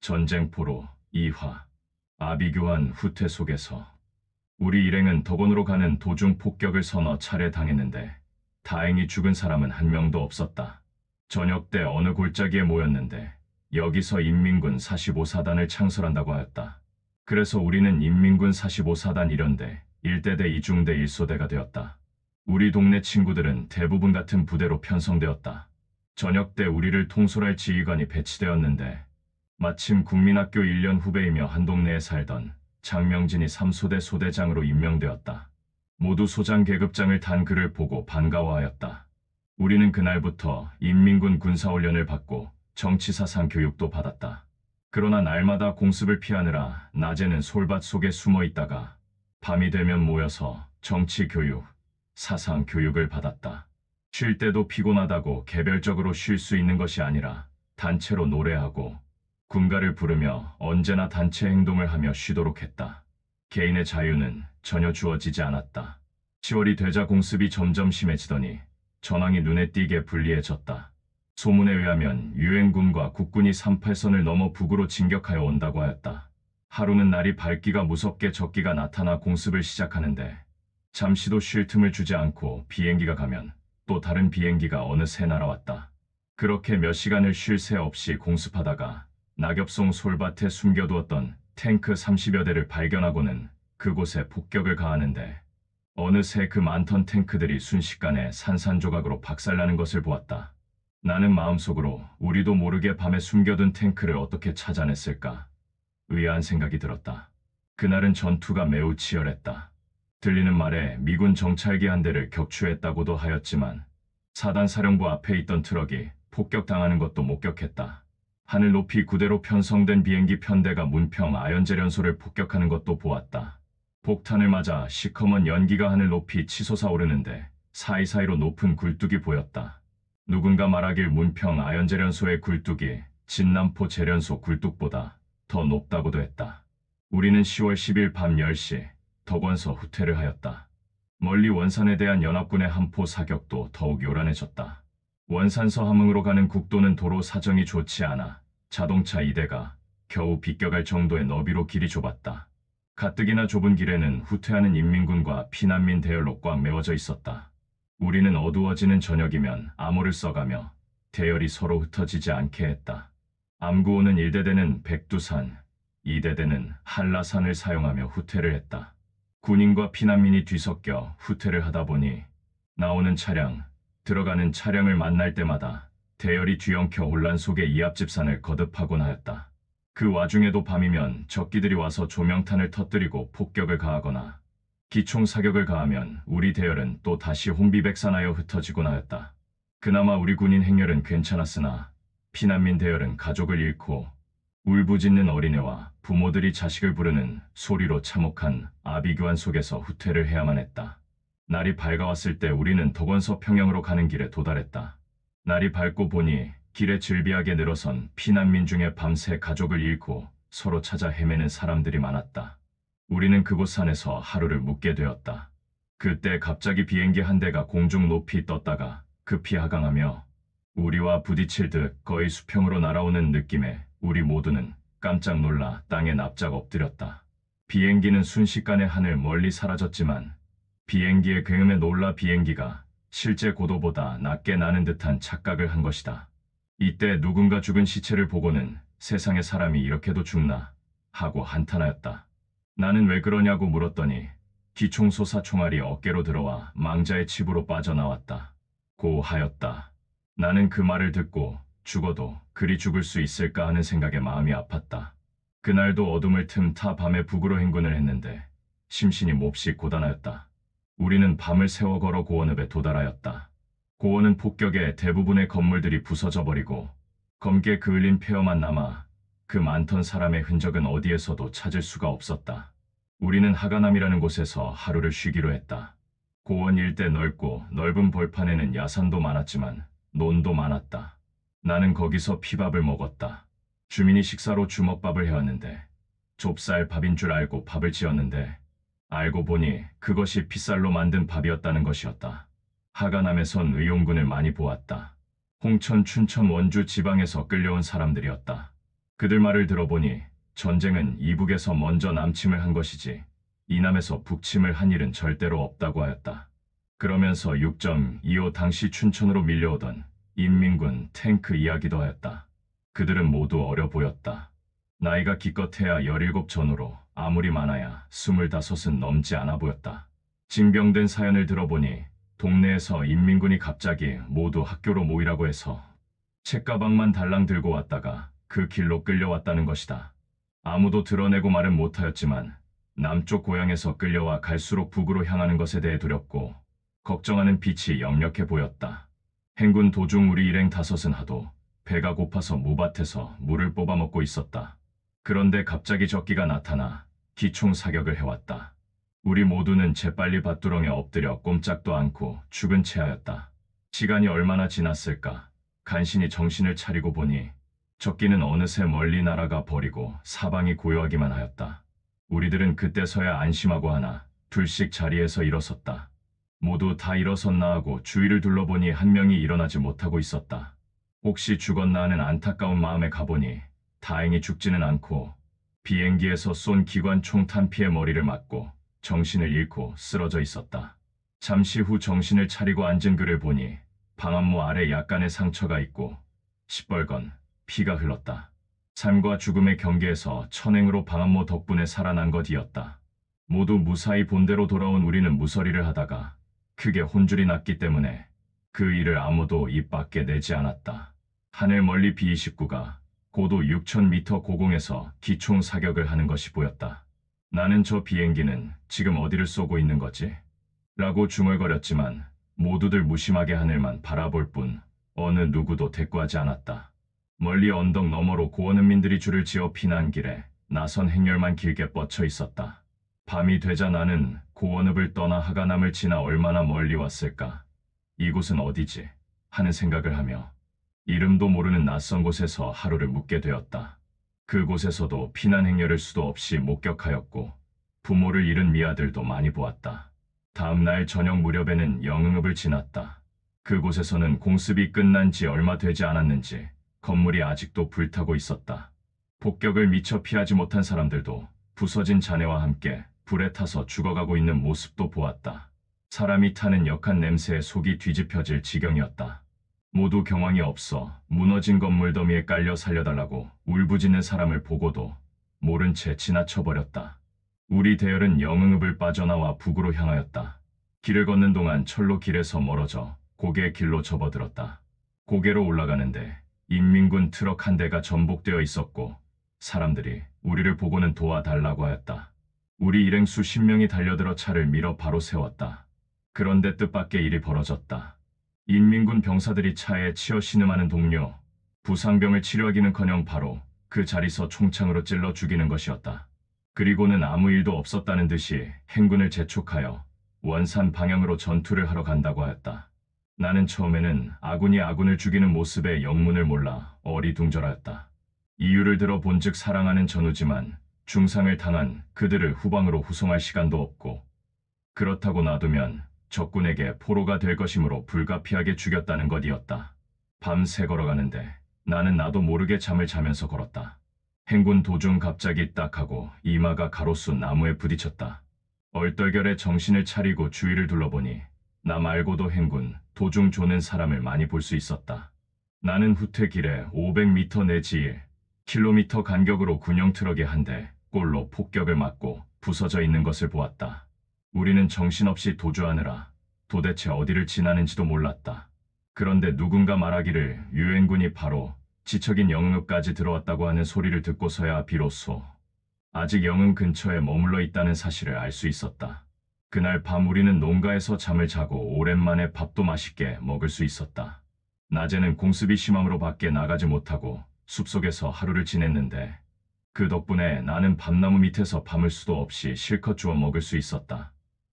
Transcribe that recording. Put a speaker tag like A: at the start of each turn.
A: 전쟁포로 2화 아비규환 후퇴 속에서 우리 일행은 덕원으로 가는 도중 폭격을 서너 차례 당했는데 다행히 죽은 사람은 한 명도 없었다. 저녁 때 어느 골짜기에 모였는데 여기서 인민군 45사단을 창설한다고 하였다. 그래서 우리는 인민군 45사단 1연대 1대대 2중대 1소대가 되었다. 우리 동네 친구들은 대부분 같은 부대로 편성되었다. 저녁 때 우리를 통솔할 지휘관이 배치되었는데 마침 국민학교 1년 후배이며 한 동네에 살던 장명진이 3소대 소대장으로 임명되었다. 모두 소장 계급장을 단 그를 보고 반가워하였다. 우리는 그날부터 인민군 군사훈련을 받고 정치사상 교육도 받았다. 그러나 날마다 공습을 피하느라 낮에는 솔밭 속에 숨어 있다가 밤이 되면 모여서 정치교육, 사상교육을 받았다. 쉴 때도 피곤하다고 개별적으로 쉴 수 있는 것이 아니라 단체로 노래하고 군가를 부르며 언제나 단체 행동을 하며 쉬도록 했다. 개인의 자유는 전혀 주어지지 않았다. 10월이 되자 공습이 점점 심해지더니 전황이 눈에 띄게 불리해졌다. 소문에 의하면 유엔군과 국군이 38선을 넘어 북으로 진격하여 온다고 하였다. 하루는 날이 밝기가 무섭게 적기가 나타나 공습을 시작하는데 잠시도 쉴 틈을 주지 않고 비행기가 가면 또 다른 비행기가 어느새 날아왔다. 그렇게 몇 시간을 쉴 새 없이 공습하다가 낙엽송 솔밭에 숨겨두었던 탱크 30여 대를 발견하고는 그곳에 폭격을 가하는데 어느새 그 많던 탱크들이 순식간에 산산조각으로 박살나는 것을 보았다. 나는 마음속으로 우리도 모르게 밤에 숨겨둔 탱크를 어떻게 찾아냈을까 의아한 생각이 들었다. 그날은 전투가 매우 치열했다. 들리는 말에 미군 정찰기 한 대를 격추했다고도 하였지만 사단사령부 앞에 있던 트럭이 폭격당하는 것도 목격했다. 하늘 높이 구대로 편성된 비행기 편대가 문평 아연제련소를 폭격하는 것도 보았다. 폭탄을 맞아 시커먼 연기가 하늘 높이 치솟아 오르는데 사이사이로 높은 굴뚝이 보였다. 누군가 말하길 문평 아연제련소의 굴뚝이 진남포 제련소 굴뚝보다 더 높다고도 했다. 우리는 10월 10일 밤 10시 덕원서 후퇴를 하였다. 멀리 원산에 대한 연합군의 한포 사격도 더욱 요란해졌다. 원산서 함흥으로 가는 국도는 도로 사정이 좋지 않아 자동차 2대가 겨우 비껴갈 정도의 너비로 길이 좁았다. 가뜩이나 좁은 길에는 후퇴하는 인민군과 피난민 대열로 꽉 메워져 있었다. 우리는 어두워지는 저녁이면 암호를 써가며 대열이 서로 흩어지지 않게 했다. 암구오는 1대대는 백두산, 2대대는 한라산을 사용하며 후퇴를 했다. 군인과 피난민이 뒤섞여 후퇴를 하다 보니 나오는 차량, 들어가는 차량을 만날 때마다 대열이 뒤엉켜 혼란 속에 이앞집산을 거듭하곤 하였다. 그 와중에도 밤이면 적기들이 와서 조명탄을 터뜨리고 폭격을 가하거나 기총 사격을 가하면 우리 대열은 또 다시 혼비백산하여 흩어지곤 하였다. 그나마 우리 군인 행렬은 괜찮았으나 피난민 대열은 가족을 잃고 울부짖는 어린애와 부모들이 자식을 부르는 소리로 참혹한 아비규환 속에서 후퇴를 해야만 했다. 날이 밝아왔을 때 우리는 덕원서 평양으로 가는 길에 도달했다. 날이 밝고 보니 길에 즐비하게 늘어선 피난민 중에 밤새 가족을 잃고 서로 찾아 헤매는 사람들이 많았다. 우리는 그곳 산에서 하루를 묵게 되었다. 그때 갑자기 비행기 한 대가 공중 높이 떴다가 급히 하강하며 우리와 부딪힐 듯 거의 수평으로 날아오는 느낌에 우리 모두는 깜짝 놀라 땅에 납작 엎드렸다. 비행기는 순식간에 하늘 멀리 사라졌지만 비행기의 굉음에 놀라 비행기가 실제 고도보다 낮게 나는 듯한 착각을 한 것이다. 이때 누군가 죽은 시체를 보고는 세상에 사람이 이렇게도 죽나 하고 한탄하였다. 나는 왜 그러냐고 물었더니 기총소사 총알이 어깨로 들어와 망자의 칩으로 빠져나왔다 고 하였다. 나는 그 말을 듣고 죽어도 그리 죽을 수 있을까 하는 생각에 마음이 아팠다. 그날도 어둠을 틈타 밤에 북으로 행군을 했는데 심신이 몹시 고단하였다. 우리는 밤을 새워 걸어 고원읍에 도달하였다. 고원은 폭격에 대부분의 건물들이 부서져 버리고 검게 그을린 폐허만 남아 그 많던 사람의 흔적은 어디에서도 찾을 수가 없었다. 우리는 하가남이라는 곳에서 하루를 쉬기로 했다. 고원 일대 넓고 넓은 벌판에는 야산도 많았지만 논도 많았다. 나는 거기서 피밥을 먹었다. 주민이 식사로 주먹밥을 해왔는데 좁쌀 밥인 줄 알고 밥을 지었는데 알고 보니 그것이 핏살로 만든 밥이었다는 것이었다. 하가남에선 의용군을 많이 보았다. 홍천, 춘천, 원주 지방에서 끌려온 사람들이었다. 그들 말을 들어보니 전쟁은 이북에서 먼저 남침을 한 것이지 이남에서 북침을 한 일은 절대로 없다고 하였다. 그러면서 6.25 당시 춘천으로 밀려오던 인민군 탱크 이야기도 하였다. 그들은 모두 어려 보였다. 나이가 기껏해야 17 전후로 아무리 많아야 25은 넘지 않아 보였다. 징병된 사연을 들어보니 동네에서 인민군이 갑자기 모두 학교로 모이라고 해서 책가방만 달랑 들고 왔다가 그 길로 끌려왔다는 것이다. 아무도 드러내고 말은 못하였지만 남쪽 고향에서 끌려와 갈수록 북으로 향하는 것에 대해 두렵고 걱정하는 빛이 역력해 보였다. 행군 도중 우리 일행 5은 하도 배가 고파서 무밭에서 물을 뽑아 먹고 있었다. 그런데 갑자기 적기가 나타나 기총 사격을 해왔다. 우리 모두는 재빨리 밭두렁에 엎드려 꼼짝도 않고 죽은 채하였다. 시간이 얼마나 지났을까? 간신히 정신을 차리고 보니 적기는 어느새 멀리 날아가 버리고 사방이 고요하기만 하였다. 우리들은 그때서야 안심하고 하나 둘씩 자리에서 일어섰다. 모두 다 일어섰나 하고 주위를 둘러보니 한 명이 일어나지 못하고 있었다. 혹시 죽었나 하는 안타까운 마음에 가보니 다행히 죽지는 않고 비행기에서 쏜 기관총 탄피에 머리를 맞고 정신을 잃고 쓰러져 있었다. 잠시 후 정신을 차리고 앉은 그를 보니 방한모 아래 약간의 상처가 있고 시뻘건 피가 흘렀다. 삶과 죽음의 경계에서 천행으로 방한모 덕분에 살아난 것이었다. 모두 무사히 본대로 돌아온 우리는 무서리를 하다가 크게 혼쭐이 났기 때문에 그 일을 아무도 입 밖에 내지 않았다. 하늘 멀리 B-29가 고도 6,000m 고공에서 기총 사격을 하는 것이 보였다. 나는 저 비행기는 지금 어디를 쏘고 있는 거지? 라고 중얼거렸지만 모두들 무심하게 하늘만 바라볼 뿐 어느 누구도 대꾸하지 않았다. 멀리 언덕 너머로 고원은민들이 줄을 지어 피난 길에 나선 행렬만 길게 뻗쳐 있었다. 밤이 되자 나는 고원읍을 떠나 하가남을 지나 얼마나 멀리 왔을까? 이곳은 어디지? 하는 생각을 하며 이름도 모르는 낯선 곳에서 하루를 묵게 되었다. 그곳에서도 피난 행렬을 수도 없이 목격하였고 부모를 잃은 미아들도 많이 보았다. 다음 날 저녁 무렵에는 영흥읍을 지났다. 그곳에서는 공습이 끝난 지 얼마 되지 않았는지 건물이 아직도 불타고 있었다. 폭격을 미처 피하지 못한 사람들도 부서진 잔해와 함께 불에 타서 죽어가고 있는 모습도 보았다. 사람이 타는 역한 냄새에 속이 뒤집혀질 지경이었다. 모두 경황이 없어 무너진 건물 더미에 깔려 살려달라고 울부짖는 사람을 보고도 모른 채 지나쳐버렸다. 우리 대열은 영흥읍을 빠져나와 북으로 향하였다. 길을 걷는 동안 철로 길에서 멀어져 고개 길로 접어들었다. 고개로 올라가는데 인민군 트럭 한 대가 전복되어 있었고 사람들이 우리를 보고는 도와달라고 하였다. 우리 일행 수십 명이 달려들어 차를 밀어 바로 세웠다. 그런데 뜻밖의 일이 벌어졌다. 인민군 병사들이 차에 치여 신음하는 동료, 부상병을 치료하기는커녕 바로 그 자리서 총창으로 찔러 죽이는 것이었다. 그리고는 아무 일도 없었다는 듯이 행군을 재촉하여 원산 방향으로 전투를 하러 간다고 하였다. 나는 처음에는 아군이 아군을 죽이는 모습의 영문을 몰라 어리둥절하였다. 이유를 들어본즉 사랑하는 전우지만 중상을 당한 그들을 후방으로 후송할 시간도 없고 그렇다고 놔두면 적군에게 포로가 될 것이므로 불가피하게 죽였다는 것이었다. 밤새 걸어가는데 나는 나도 모르게 잠을 자면서 걸었다. 행군 도중 갑자기 딱 하고 이마가 가로수 나무에 부딪혔다. 얼떨결에 정신을 차리고 주위를 둘러보니 나 말고도 행군 도중 조는 사람을 많이 볼 수 있었다. 나는 후퇴 길에 500m 내지 1km 간격으로 군용 트럭이 한 대 꼴로 폭격을 맞고 부서져 있는 것을 보았다. 우리는 정신없이 도주하느라 도대체 어디를 지나는지도 몰랐다. 그런데 누군가 말하기를 유엔군이 바로 지척인 영흥읍까지 들어왔다고 하는 소리를 듣고서야 비로소 아직 영흥 근처에 머물러 있다는 사실을 알 수 있었다. 그날 밤 우리는 농가에서 잠을 자고 오랜만에 밥도 맛있게 먹을 수 있었다. 낮에는 공습이 심함으로 밖에 나가지 못하고 숲속에서 하루를 지냈는데 그 덕분에 나는 밤나무 밑에서 밤을 수도 없이 실컷 주워 먹을 수 있었다.